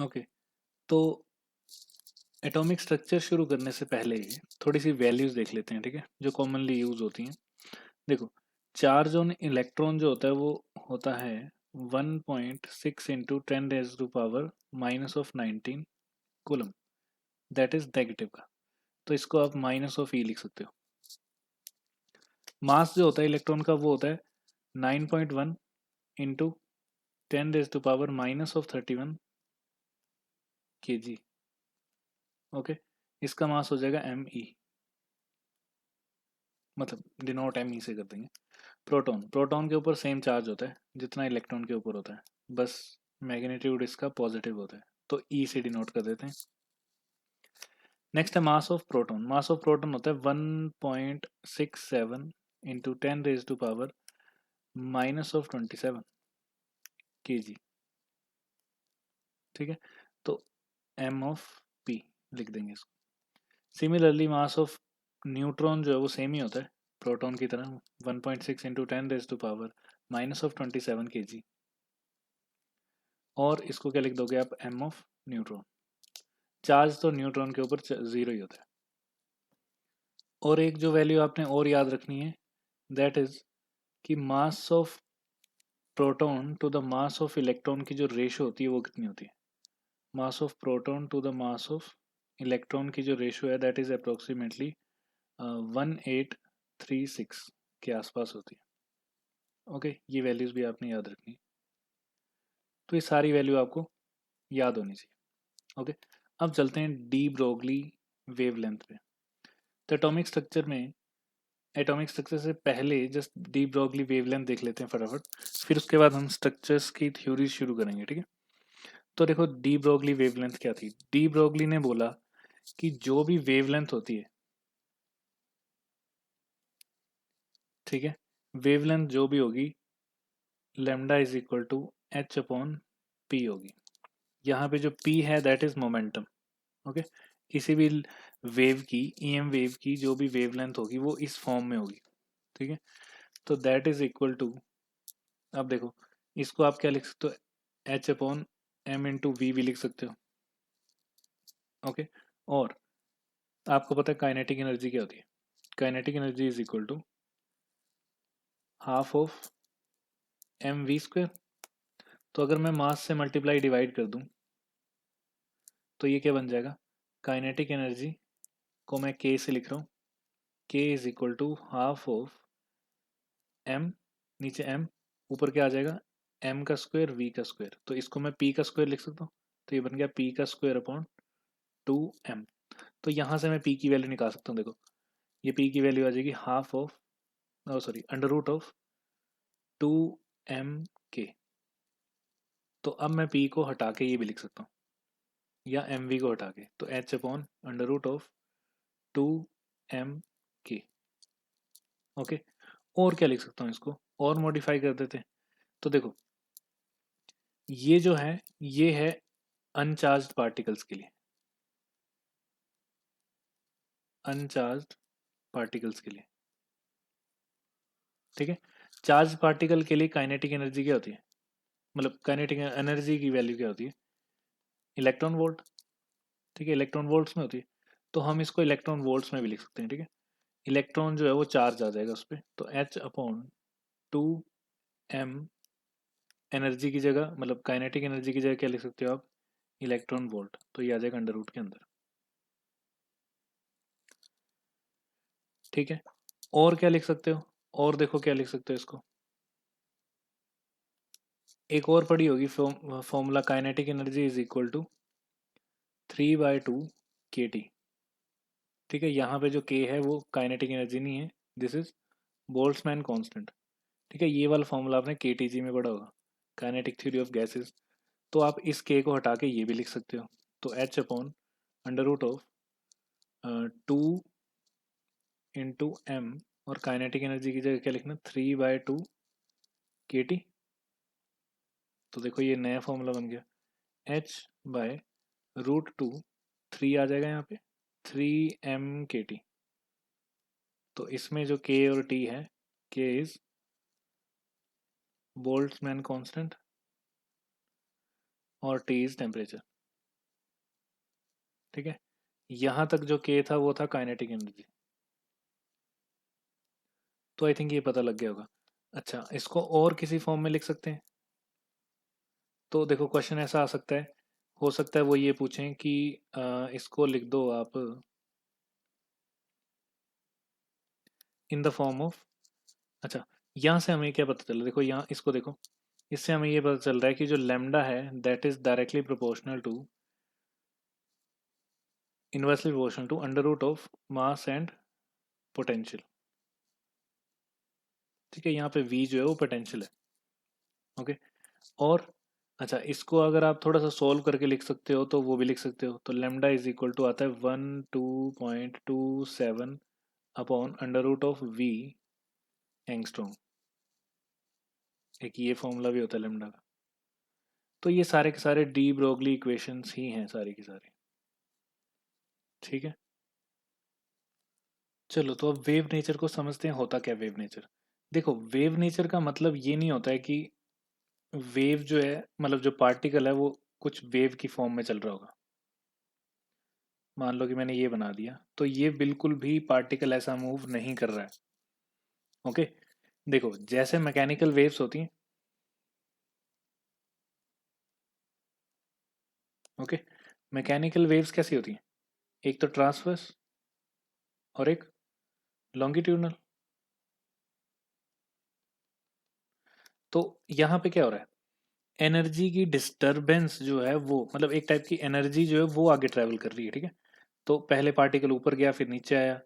Okay, तो atomic structure शुरू करने से पहले थोड़ी सी वैल्यूज देख लेते हैं, ठीक है, जो कॉमनली यूज होती हैं। देखो, चार्ज ऑन इलेक्ट्रॉन जो होता है वो होता है 1.6 into 10⁻⁻⁻19 coulomb, that is negative का। तो इसको आप -E लिख सकते हो। मास जो होता है इलेक्ट्रॉन का वो होता है 9.1 इंटू 10⁻⁻31 kg। ओके, इसका मास हो जाएगा Me, मतलब डिनोट Me से कर देंगे। प्रोटॉन, प्रोटॉन के ऊपर सेम चार्ज होता है जितना इलेक्ट्रॉन के ऊपर होता है, बस मैग्नीट्यूड इसका पॉजिटिव होता है, तो E से डिनोट कर देते हैं। नेक्स्ट है mass of proton. Mass of proton होता है 1.67 इंटू 10⁻⁻27 kg, ठीक है, तो M ऑफ P लिख देंगे इसको। सिमिलरली मास ऑफ न्यूट्रॉन जो है वो सेम ही होता है प्रोटॉन की तरह, 1.6 इंटू 10⁻⁻27 kg, और इसको क्या लिख दोगे आप, M ऑफ न्यूट्रॉन। चार्ज तो न्यूट्रॉन के ऊपर जीरो ही होता है। और एक जो वैल्यू आपने और याद रखनी है, दैट इज कि mass of proton to the mass of electron की जो रेशो होती है वो कितनी होती है। Mass of proton to the mass of electron की जो रेशो है दैट इज अप्रोक्सीमेटली 1836 के आसपास होती है। ओके, ये वैल्यूज भी आपने याद रखनी है। तो ये सारी वैल्यू आपको याद होनी चाहिए। ओके, अब चलते हैं डी ब्रोगली वेवलेंथ पे। तो एटॉमिक स्ट्रक्चर में, एटॉमिक स्ट्रक्चर से पहले जस्ट डी ब्रोगली वेवलेंथ देख लेते हैं फटाफट, फिर उसके बाद हम स्ट्रक्चर्स की थ्योरी शुरू करेंगे, ठीक है। तो देखो, डी ब्रोगली वेवलेंथ क्या थी। डी ब्रोगली ने बोला कि जो भी वेवलेंथ होती है, ठीक है, वेवलेंथ जो भी होगी lambda is equal to H upon P होगी। यहाँ पे जो पी है दैट इज मोमेंटम। ओके, किसी भी वेव की, ईएम वेव की जो भी वेवलेंथ होगी वो इस फॉर्म में होगी, ठीक है। तो दैट इज इक्वल टू, अब देखो, इसको आप क्या लिख सकते हो, H upon M into V भी लिख सकते हो। ओके, और आपको पता है काइनेटिक एनर्जी क्या होती है। Kinetic energy is equal to half of M V square. तो अगर मैं मास से मल्टीप्लाई डिवाइड कर दूं तो ये क्या बन जाएगा, काइनेटिक एनर्जी को मैं के से लिख रहा हूँ, K is equal to half of M, नीचे एम, ऊपर क्या आ जाएगा, एम का स्क्वायर वी का स्क्वायर, तो इसको मैं पी का स्क्वायर लिख सकता हूँ। तो ये बन गया पी का स्क्वायर अपॉन 2m। तो यहाँ से मैं पी की वैल्यू निकाल सकता हूँ। देखो, ये पी की वैल्यू आ जाएगी half of, sorry, under root of 2m k। तो अब मैं पी को हटा के ये भी लिख सकता हूँ, या एम वी को हटा के, तो H upon under root of 2m k। Okay, और क्या लिख सकता हूँ, इसको और मॉडिफाई कर देते हैं। तो देखो, ये जो है ये है अनचार्ज्ड पार्टिकल्स के लिए, अनचार्ज्ड पार्टिकल्स के लिए, ठीक है। चार्ज पार्टिकल के लिए काइनेटिक एनर्जी क्या होती है, मतलब काइनेटिक एनर्जी की वैल्यू क्या होती है, इलेक्ट्रॉन वोल्ट, ठीक है, इलेक्ट्रॉन वोल्ट्स में होती है। तो हम इसको इलेक्ट्रॉन वोल्ट्स में भी लिख सकते हैं, ठीक है। इलेक्ट्रॉन जो है वो चार्ज आ जाएगा उस पर, तो एच अपॉन 2m, एनर्जी की जगह, मतलब काइनेटिक एनर्जी की जगह क्या लिख सकते हो आप, इलेक्ट्रॉन वोल्ट, तो ये आ जाएगा अंडर रूट के अंदर, ठीक है। और क्या लिख सकते हो, और देखो क्या लिख सकते हो इसको, एक और पड़ी होगी formula, kinetic energy is equal to 3/2 kT, ठीक है। यहाँ पे जो k है वो काइनेटिक एनर्जी नहीं है, दिस इज बोल्ट्जमैन कांस्टेंट, ठीक है। ये वाला फॉर्मूला आपने KTG में पढ़ा होगा, काइनेटिक थ्योरी ऑफ गैसेस। तो आप इस k को हटा के ये भी लिख सकते हो, तो h upon under root of 2 × m, और काइनेटिक एनर्जी की जगह क्या लिखना, 3/2 kT। तो देखो ये नया फॉर्मूला बन गया, h/√2, 3 आ जाएगा यहाँ पे, 3m/kT। तो इसमें जो k और t है, k इज बोल्ट्जमैन कांस्टेंट और t इज टेम्परेचर। ठीक है, यहाँ तक जो k था वो था काइनेटिक एनर्जी। तो आई थिंक ये पता लग गया होगा। अच्छा, इसको और किसी फॉर्म में लिख सकते हैं। तो देखो क्वेश्चन ऐसा आ सकता है, हो सकता है वो ये पूछें कि इसको लिख दो आप इन द फॉर्म ऑफ। अच्छा, यहाँ से हमें क्या पता चला, देखो यहाँ इसको देखो, इससे हमें ये पता चल रहा है कि जो लेमडा है that is directly proportional to, inversely proportional to under root of mass and potential. ठीक है, यहाँ पे v जो है वो पोटेंशियल है। ओके, और अच्छा, इसको अगर आप थोड़ा सा सोल्व करके लिख सकते हो तो वो भी लिख सकते हो। तो लेमडा इज इक्वल टू आता है 12.27 upon under root of v angstrom. एक ये फॉर्मूला भी होता है लेमडा का। तो ये सारे के सारे डी ब्रोगली इक्वेशंस ही हैं सारी की सारी। ठीक है, चलो तो अब वेव नेचर को समझते हैं, होता क्या वेव नेचर। देखो, वेव नेचर का मतलब ये नहीं होता है कि वेव जो है, मतलब जो पार्टिकल है वो कुछ वेव की फॉर्म में चल रहा होगा। मान लो कि मैंने ये बना दिया, तो ये बिल्कुल भी पार्टिकल ऐसा मूव नहीं कर रहा है। ओके, देखो जैसे मैकेनिकल वेव्स होती हैं। ओके, मैकेनिकल वेव्स कैसी होती हैं, एक तो ट्रांसवर्स और एक लॉन्गिट्यूडनल। तो यहाँ पे क्या हो रहा है, एनर्जी की डिस्टरबेंस जो है वो, मतलब एक टाइप की एनर्जी जो है वो आगे ट्रेवल कर रही है। ठीक है, तो पहले पार्टिकल ऊपर गया, फिर नीचे आया,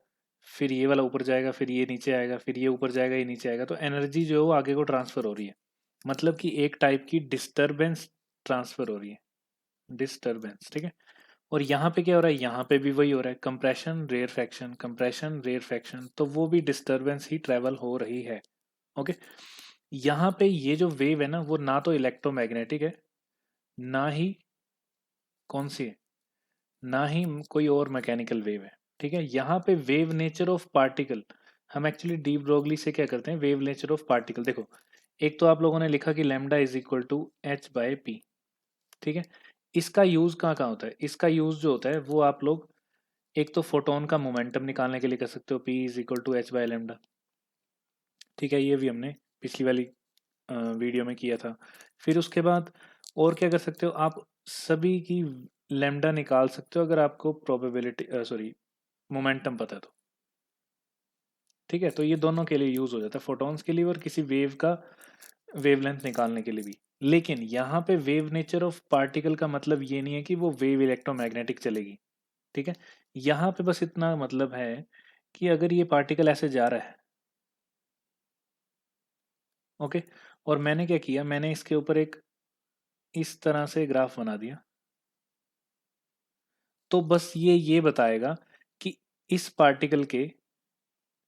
फिर ये वाला ऊपर जाएगा, फिर ये नीचे आएगा, फिर ये ऊपर जाएगा, ये नीचे आएगा। तो एनर्जी जो है वो आगे को ट्रांसफर हो रही है, मतलब कि एक टाइप की डिस्टरबेंस ट्रांसफर हो रही है, डिस्टरबेंस। ठीक है, और यहाँ पे क्या हो रहा है, यहाँ पे भी वही हो रहा है, कंप्रेशन रेयरफैक्शन, कंप्रेशन रेयरफैक्शन, तो वो भी डिस्टरबेंस ही ट्रेवल हो रही है। ओके, यहाँ पे ये जो वेव है ना, वो ना तो इलेक्ट्रोमैग्नेटिक है, ना ही कौन सी है, ना ही कोई और मैकेनिकल वेव है। ठीक है, यहाँ पे वेव नेचर ऑफ पार्टिकल, हम एक्चुअली डी ब्रोगली से क्या करते हैं, वेव नेचर ऑफ पार्टिकल। देखो, एक तो आप लोगों ने लिखा कि lambda is equal to H by P. ठीक है, इसका यूज कहाँ कहाँ होता है, इसका यूज जो होता है वो आप लोग एक तो फोटोन का मोमेंटम निकालने के लिए कर सकते हो, P is equal to H by lambda. ठीक है, ये भी हमने पिछली वाली वीडियो में किया था। फिर उसके बाद और क्या कर सकते हो आप, सभी की लैम्डा निकाल सकते हो अगर आपको प्रोबेबिलिटी सॉरी मोमेंटम पता है तो। ठीक है, तो ये दोनों के लिए यूज हो जाता है, फोटॉन्स के लिए और किसी वेव का वेवलेंथ निकालने के लिए भी। लेकिन यहाँ पे वेव नेचर ऑफ पार्टिकल का मतलब ये नहीं है कि वो वेव इलेक्ट्रोमैग्नेटिक चलेगी। ठीक है, यहाँ पे बस इतना मतलब है कि अगर ये पार्टिकल ऐसे जा रहा है, ओके, और मैंने क्या किया, मैंने इसके ऊपर एक इस तरह से ग्राफ बना दिया, तो बस ये बताएगा कि इस पार्टिकल के,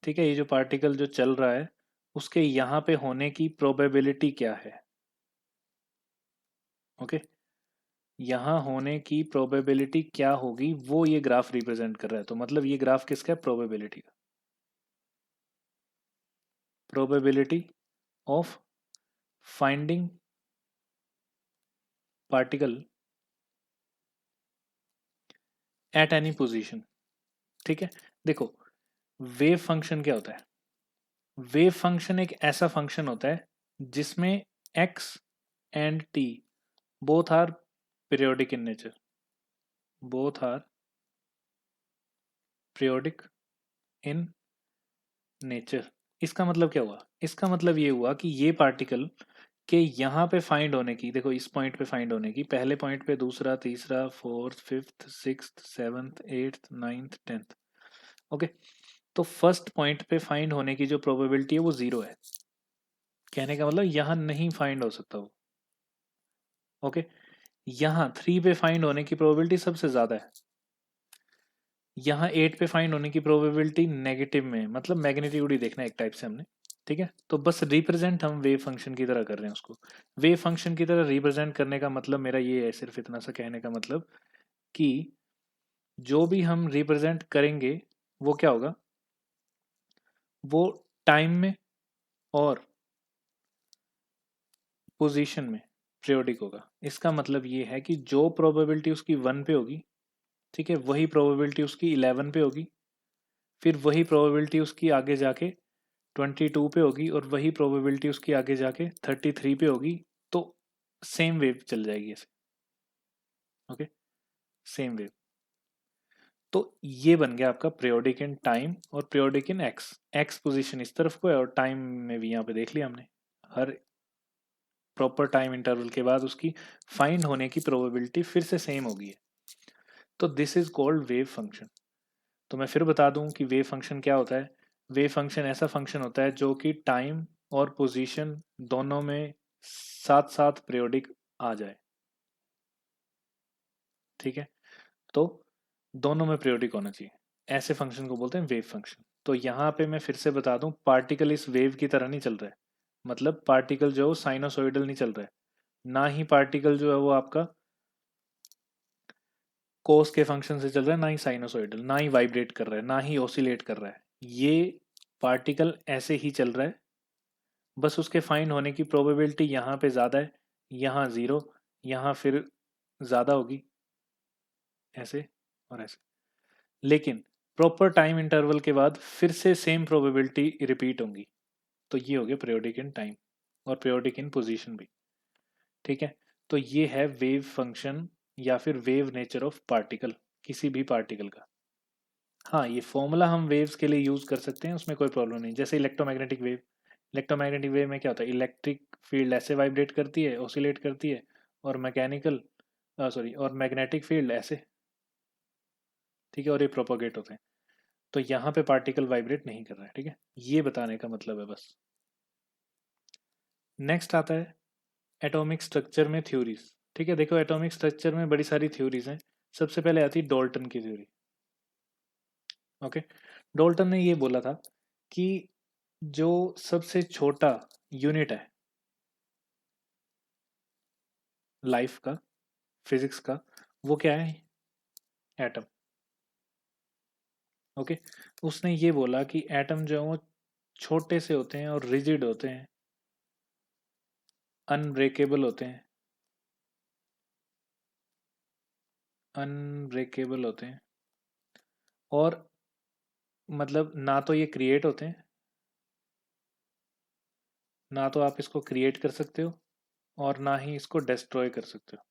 ठीक है, ये जो पार्टिकल जो चल रहा है उसके यहाँ पे होने की प्रोबेबिलिटी क्या है। ओके, यहाँ होने की प्रोबेबिलिटी क्या होगी वो ये ग्राफ रिप्रेजेंट कर रहा है। तो मतलब ये ग्राफ किसका है, प्रोबेबिलिटी का, probability of finding particle at any position. ठीक है, देखो वेव फंक्शन क्या होता है, वेव फंक्शन एक ऐसा फंक्शन होता है जिसमें x and t both are periodic in nature, both are periodic in nature. इसका मतलब क्या हुआ, इसका मतलब ये हुआ कि ये पार्टिकल के यहाँ पे फाइंड होने की, देखो इस पॉइंट पे फाइंड होने की, पहले पॉइंट पे, दूसरा, तीसरा, fourth, fifth, sixth, seventh, eighth, ninth, tenth. Okay, तो फर्स्ट पॉइंट पे फाइंड होने की जो प्रोबेबिलिटी है वो 0 है। कहने का मतलब यहाँ नहीं फाइंड हो सकता वो। ओके, यहाँ 3 पे फाइंड होने की प्रोबेबिलिटी सबसे ज्यादा है, यहाँ 8 पे फाइंड होने की प्रोबेबिलिटी नेगेटिव में है, मतलब मैग्नीट्यूड ही देखना है एक टाइप से हमने। ठीक है, तो बस रिप्रेजेंट हम वेव फंक्शन की तरह कर रहे हैं उसको। वेव फंक्शन की तरह रिप्रेजेंट करने का मतलब मेरा ये है, सिर्फ इतना सा कहने का मतलब कि जो भी हम रिप्रेजेंट करेंगे वो क्या होगा, वो टाइम में और पोजीशन में पीरियोडिक होगा। इसका मतलब ये है कि जो प्रोबेबिलिटी उसकी 1 पे होगी, ठीक है, वही प्रोबेबिलिटी उसकी 11 पे होगी, फिर वही प्रोबेबिलिटी उसकी आगे जाके 22 पे होगी, और वही प्रोबेबिलिटी उसकी आगे जाके 33 पे होगी। तो सेम वेव चल जाएगी ऐसे। Okay, same wave. तो ये बन गया आपका पीरियोडिक इन टाइम और पीरियोडिक इन एक्स। एक्स पोजीशन इस तरफ को है और टाइम में भी यहाँ पे देख लिया हमने, हर प्रॉपर टाइम इंटरवल के बाद उसकी फाइंड होने की प्रोबेबिलिटी फिर से सेम होगी। तो this is called wave function. तो मैं फिर बता दूं कि वेव फंक्शन क्या होता है। वेव फंक्शन ऐसा फंक्शन होता है जो कि टाइम और पोजीशन दोनों में साथ साथ पीरियोडिक आ जाए। ठीक है, तो दोनों में पीरियोडिक होना चाहिए, ऐसे फंक्शन को बोलते हैं वेव फंक्शन। तो यहाँ पे मैं फिर से बता दूं, पार्टिकल इस वेव की तरह नहीं चल रहा है। मतलब पार्टिकल जो है वो साइनोसॉइडल नहीं चल रहा है, ना ही पार्टिकल जो है वो आपका कोस के फंक्शन से चल रहा है, ना ही साइनोसॉइडल, ना ही वाइब्रेट कर रहा है, ना ही ऑसिलेट कर रहा है। ये पार्टिकल ऐसे ही चल रहा है, बस उसके फाइंड होने की प्रोबेबिलिटी यहाँ पे ज़्यादा है, यहाँ ज़ीरो, यहाँ फिर ज़्यादा होगी, ऐसे और ऐसे। लेकिन प्रॉपर टाइम इंटरवल के बाद फिर से सेम प्रोबेबिलिटी रिपीट होंगी। तो ये हो गया पीरियोडिक इन टाइम और पीरियोडिक इन पोजीशन भी। ठीक है, तो ये है वेव फंक्शन या फिर वेव नेचर ऑफ पार्टिकल, किसी भी पार्टिकल का। हाँ, ये फॉर्मूला हम वेव्स के लिए यूज कर सकते हैं, उसमें कोई प्रॉब्लम नहीं। जैसे इलेक्ट्रोमैग्नेटिक वेव, इलेक्ट्रोमैग्नेटिक वेव में क्या होता है, इलेक्ट्रिक फील्ड ऐसे वाइब्रेट करती है, ऑसिलेट करती है, और मैकेनिकल सॉरी और मैग्नेटिक फील्ड ऐसे। ठीक है, और ये प्रोपोगेट होते हैं। तो यहाँ पे पार्टिकल वाइब्रेट नहीं कर रहा है। ठीक है, ये बताने का मतलब है बस। नेक्स्ट आता है एटॉमिक स्ट्रक्चर में थ्योरीज। ठीक है, देखो एटॉमिक स्ट्रक्चर में बड़ी सारी थ्योरीज हैं। सबसे पहले आती है डॉल्टन की थ्योरी। ओके, डॉल्टन ने ये बोला था कि जो सबसे छोटा यूनिट है लाइफ का, फिजिक्स का, वो क्या है, एटम। ओके, उसने ये बोला कि एटम जो है वो छोटे से होते हैं और रिजिड होते हैं, अनब्रेकेबल होते हैं, अनब्रेकेबल होते हैं, और मतलब ना तो ये क्रिएट होते हैं, ना तो आप इसको क्रिएट कर सकते हो, और ना ही इसको डिस्ट्रॉय कर सकते हो।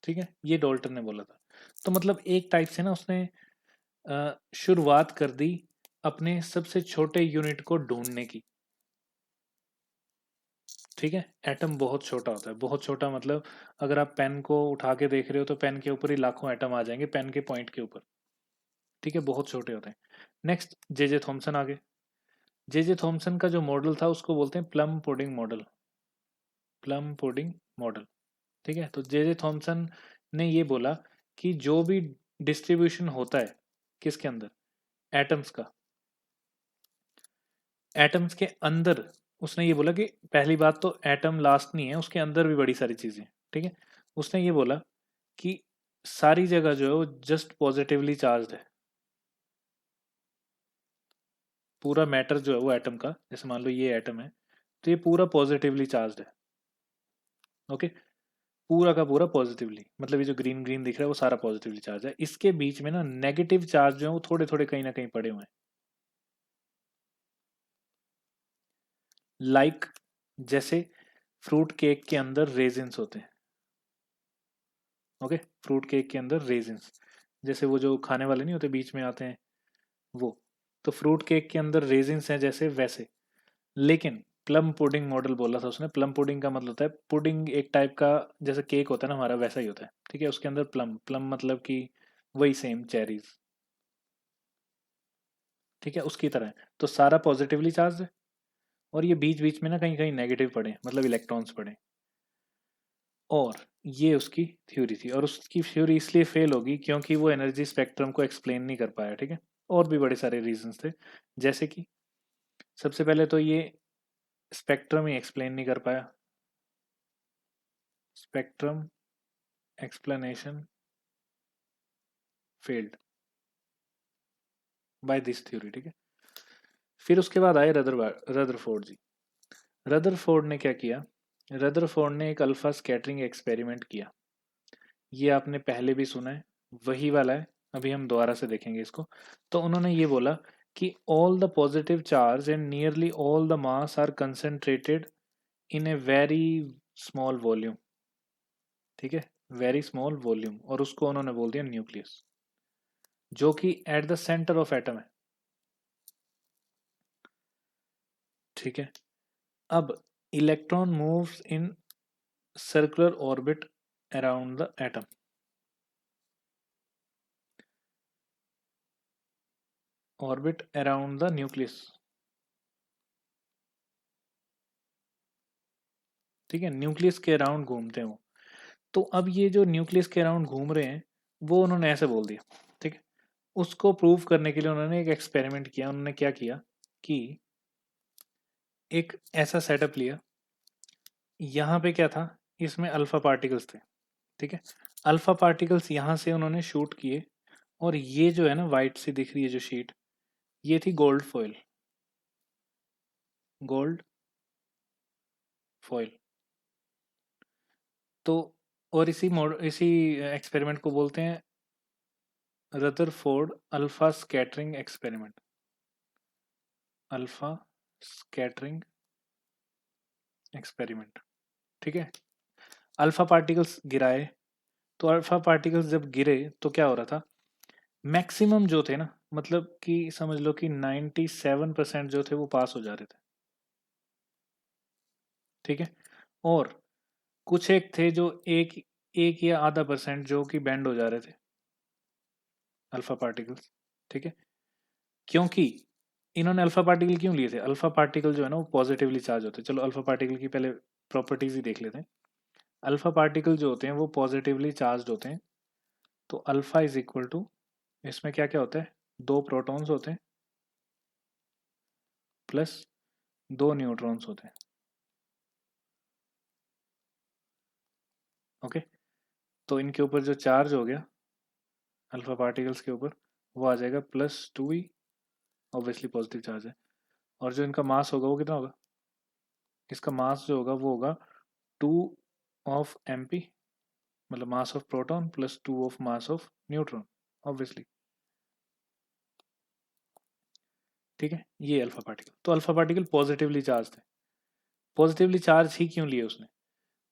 ठीक है, ये डॉल्टन ने बोला था। तो मतलब एक टाइप से ना उसने शुरुआत कर दी अपने सबसे छोटे यूनिट को ढूंढने की। ठीक है, एटम बहुत छोटा होता है, बहुत छोटा मतलब अगर आप पेन को उठा के देख रहे हो तो पेन के ऊपर ही लाखों एटम आ जाएंगे, पेन के पॉइंट के ऊपर। ठीक है, बहुत छोटे होते हैं। नेक्स्ट जे जे थॉमसन आ गए। जे जे थॉमसन का जो मॉडल था उसको बोलते हैं plum pudding model, plum pudding model. ठीक है, तो जे जे थॉमसन ने ये बोला कि जो भी डिस्ट्रीब्यूशन होता है किसके अंदर, एटम्स का, एटम्स के अंदर, उसने ये बोला कि पहली बात तो एटम लास्ट नहीं है, उसके अंदर भी बड़ी सारी चीजें। ठीक है, उसने ये बोला कि सारी जगह जो है वो जस्ट पॉजिटिवली चार्ज है। पूरा मैटर जो है वो एटम का, जैसे मान लो ये एटम है, तो ये पूरा पॉजिटिवली चार्ज है। ओके, पूरा का पूरा पॉजिटिवली, मतलब ये जो ग्रीन ग्रीन दिख रहा है वो सारा पॉजिटिवली चार्ज है। इसके बीच में ना नेगेटिव चार्ज जो है वो थोड़े थोड़े कहीं ना कहीं पड़े हुए हैं। लाइक जैसे फ्रूट केक के अंदर रेजिन्स होते हैं। ओके, फ्रूट केक के अंदर रेजिन्स, जैसे वो जो खाने वाले नहीं होते बीच में आते हैं वो, तो फ्रूट केक के अंदर रेजिन्स हैं जैसे वैसे। लेकिन प्लम पुडिंग मॉडल बोला था उसने। प्लम पुडिंग का मतलब होता है, पुडिंग एक टाइप का जैसे केक होता है ना हमारा, वैसा ही होता है। ठीक है, उसके अंदर प्लम, प्लम मतलब कि वही सेम चेरीज। ठीक है, उसकी तरह है। तो सारा पॉजिटिवली चार्ज है, और ये बीच बीच में ना कहीं कहीं नेगेटिव पड़े, मतलब इलेक्ट्रॉन्स पड़े। और ये उसकी थ्योरी थी, और उसकी थ्योरी इसलिए फेल होगी क्योंकि वो एनर्जी स्पेक्ट्रम को एक्सप्लेन नहीं कर पाया। ठीक है, और भी बड़े सारे रीजंस थे, जैसे कि सबसे पहले तो ये स्पेक्ट्रम ही एक्सप्लेन नहीं कर पाया, spectrum explanation failed by this theory. ठीक है, फिर उसके बाद आए रदरफोर्ड जी। रदरफोर्ड ने क्या किया, रदरफोर्ड ने एक अल्फा स्कैटरिंग एक्सपेरिमेंट किया। ये आपने पहले भी सुना है, वही वाला है। अभी हम दोबारा से देखेंगे इसको। तो उन्होंने ये बोला कि all the positive charge and nearly all the mass are concentrated in a very small volume. ठीक है, वेरी स्मॉल वॉल्यूम, और उसको उन्होंने बोल दिया न्यूक्लियस, जो कि at the centre of atom है। ठीक है, अब electron moves in circular orbit around the atom. Orbit around the nucleus. ठीक है, न्यूक्लियस के अराउंड घूमते हैं वो। तो अब ये जो न्यूक्लियस के अराउंड घूम रहे हैं, वो उन्होंने ऐसे बोल दिया। ठीक है, उसको प्रूव करने के लिए उन्होंने एक एक्सपेरिमेंट किया। उन्होंने क्या किया कि एक ऐसा सेटअप लिया, यहाँ पे क्या था, इसमें अल्फा पार्टिकल्स थे। ठीक है, अल्फा पार्टिकल्स यहाँ से उन्होंने शूट किए, और ये जो है ना वाइट सी दिख रही है जो शीट, ये थी गोल्ड फॉइल। Gold foil. तो और इसी एक्सपेरिमेंट को बोलते हैं Rutherford alpha scattering experiment. Alpha scattering experiment. ठीक है, अल्फा पार्टिकल्स गिराए। तो अल्फा पार्टिकल्स जब गिरे तो क्या हो रहा था, मैक्सिमम जो थे ना, मतलब कि समझ लो कि 97% जो थे वो पास हो जा रहे थे। ठीक है, और कुछ एक थे जो एक एक या आधा परसेंट जो कि बैंड हो जा रहे थे, अल्फा पार्टिकल्स। ठीक है, क्योंकि इन्होंने अल्फा पार्टिकल क्यों लिए थे, अल्फा पार्टिकल जो है ना वो पॉजिटिवली चार्ज होते हैं। चलो अल्फा पार्टिकल की पहले प्रॉपर्टीज ही देख लेते हैं। अल्फा पार्टिकल जो होते हैं वो पॉजिटिवली चार्ज होते हैं। तो अल्फा इज इक्वल टू, इसमें क्या क्या होता है, दो प्रोटॉन्स होते हैं प्लस दो न्यूट्रॉन्स होते हैं। ओके, तो इनके ऊपर जो चार्ज हो गया अल्फा पार्टिकल्स के ऊपर, वो आ जाएगा +2e। ऑब्वियसली पॉजिटिव चार्ज है। और जो इनका मास होगा वो कितना होगा, इसका मास जो होगा वो होगा 2 ऑफ mp, मतलब मास of proton plus 2 of mass of neutron, obviously. ठीक है, ये अल्फा पार्टिकल। तो अल्फा पार्टिकल पॉजिटिवली चार्ज थे। पॉजिटिवली चार्ज ही क्यों लिए उसने,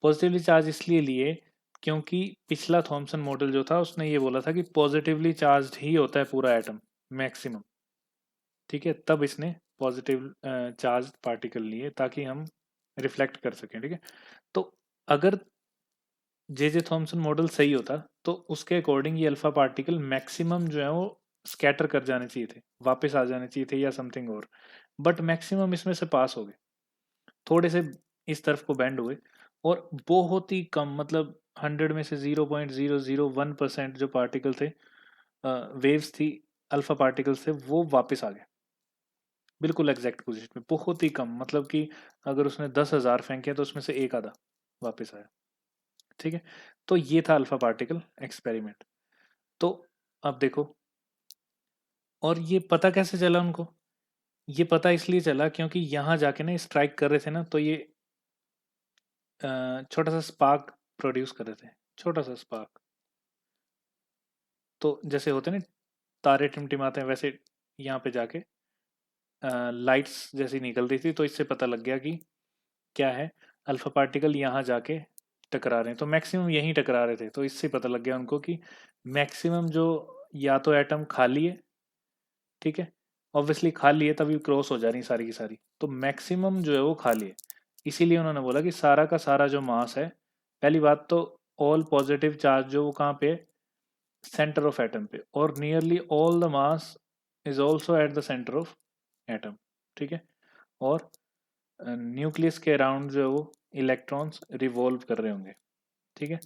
पॉजिटिवली चार्ज इसलिए लिए क्योंकि पिछला थॉमसन मॉडल जो था उसने ये बोला था कि पॉजिटिवली चार्ज ही होता है पूरा एटम मैक्सिमम। ठीक है, तब इसने पॉजिटिव चार्ज पार्टिकल लिए ताकि हम रिफ्लेक्ट कर सकें। ठीक है, तो अगर जे थॉमसन मॉडल सही होता तो उसके अकॉर्डिंग ये अल्फा पार्टिकल मैक्सिमम जो है वो स्कैटर कर जाने चाहिए थे, वापस आ जाने चाहिए थे या समथिंग और, बट मैक्सिमम इसमें से पास हो गए, थोड़े से इस तरफ को बैंड हुए, और बहुत ही कम, मतलब 100 में से 0.001% जो पार्टिकल थे, वेव्स थी अल्फा पार्टिकल से, वो वापस आ गए बिल्कुल एग्जैक्ट पोजीशन में। बहुत ही कम, मतलब कि अगर उसने 10,000 फेंके तो उसमें से एक आधा वापस आया। ठीक है, तो ये था अल्फा पार्टिकल एक्सपेरिमेंट। तो अब देखो, और ये पता कैसे चला उनको, ये पता इसलिए चला क्योंकि यहाँ जाके ना स्ट्राइक कर रहे थे ना, तो ये छोटा सा स्पार्क प्रोड्यूस कर रहे थे, छोटा सा स्पार्क। तो जैसे होते हैं ना तारे टिमटिमाते हैं, वैसे यहाँ पे जाके लाइट्स जैसी निकल रही थी, तो इससे पता लग गया कि क्या है, अल्फा पार्टिकल यहाँ जाके टकरा रहे हैं। तो मैक्सिमम यहीं टकरा रहे थे, तो इससे पता लग गया उनको कि मैक्सिमम जो, या तो एटम खाली है, ठीक है, ऑब्वियसली खाली है तभी क्रॉस हो जा रही सारी की सारी, तो मैक्सिमम जो है वो खाली है। इसीलिए उन्होंने बोला कि सारा का सारा जो मास है, पहली बात तो ऑल पॉजिटिव चार्ज जो वो कहाँ पे, सेंटर ऑफ एटम पे, और nearly all the mass is also at the centre of atom. ठीक है, और न्यूक्लियस के अराउंड जो है वो इलेक्ट्रॉन्स रिवॉल्व कर रहे होंगे। ठीक है,